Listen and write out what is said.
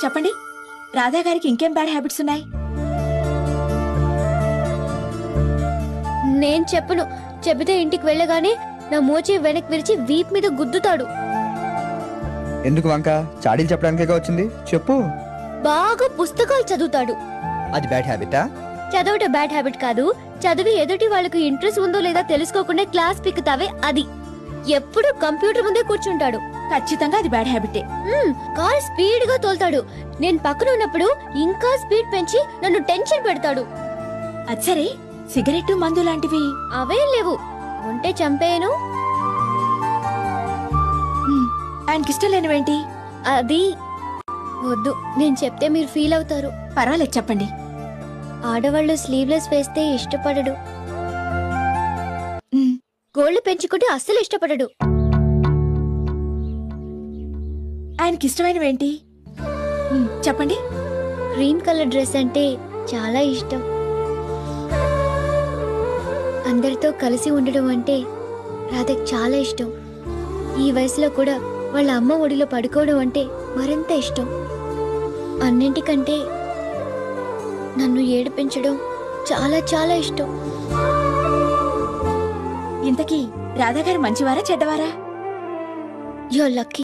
చెప్పండి, రాధా గారికి ఇంకేం బ్యాడ్ హ్యాబిట్స్ ఉన్నాయి? నేను చెప్పను. చెబితే ఇంటికి వెళ్ళగానే నా మోచి వెనక్కి విరిచి వీప్ మీద గుద్దుతాడు. ఎందుకు వంక? చాడీలు చెప్పడానికే వచ్చింది, చెప్పు. బాగా పుస్తకాలు చదువుతాడు. అది బ్యాడ్ హ్యాబిటా? చదవటం బ్యాడ్ హ్యాబిట్ కాదు. చదివి ఎదుటి వాళ్ళకు ఇంట్రెస్ట్ ఉందో లేదా తెలుసుకోకుండా క్లాస్ పిక్కుతావే అది. ఎప్పుడు కంప్యూటర్ ముందే కూర్చుంటాడు. ఖచ్చితంగా అది బ్యాడ్ హ్యాబిటే. కార్ స్పీడ్ గా తోలుతాడు. నేను పక్కన ఉన్నప్పుడు ఇంకా స్పీడ్ పెంచి నన్ను టెన్షన్ పెడతాడు. అచ్చరే, సిగరెట్ మందు లాంటివి అవేం లేవు. ఉంటే చంపేయను. ఆయనకిష్టం లేనివేంటి? అది వద్దు, నేను చెప్తే మీరు ఫీల్ అవుతారు. పర్వాలేదు, చెప్పండి. ఆడవాళ్ళు స్లీవ్లెస్ వేస్తే ఇష్టపడడు. గోళ్లు పెంచుకుంటే అస్సలు ఇష్టపడడు. ఆయనకిష్టమైనవేంటి? చెప్పండి. క్రీమ్ కలర్ డ్రెస్ అంటే చాలా ఇష్టం. అందరితో కలిసి ఉండడం అంటే రాధకి చాలా ఇష్టం. ఈ వయసులో కూడా వాళ్ళ అమ్మ ఒడిలో పడుకోవడం అంటే మరింత ఇష్టం. అన్నింటికంటే నన్ను ఏడిపించడం చాలా చాలా ఇష్టం. ఇంతకీ రాధా గారు మంచివారా చెడ్డవారా? You are lucky.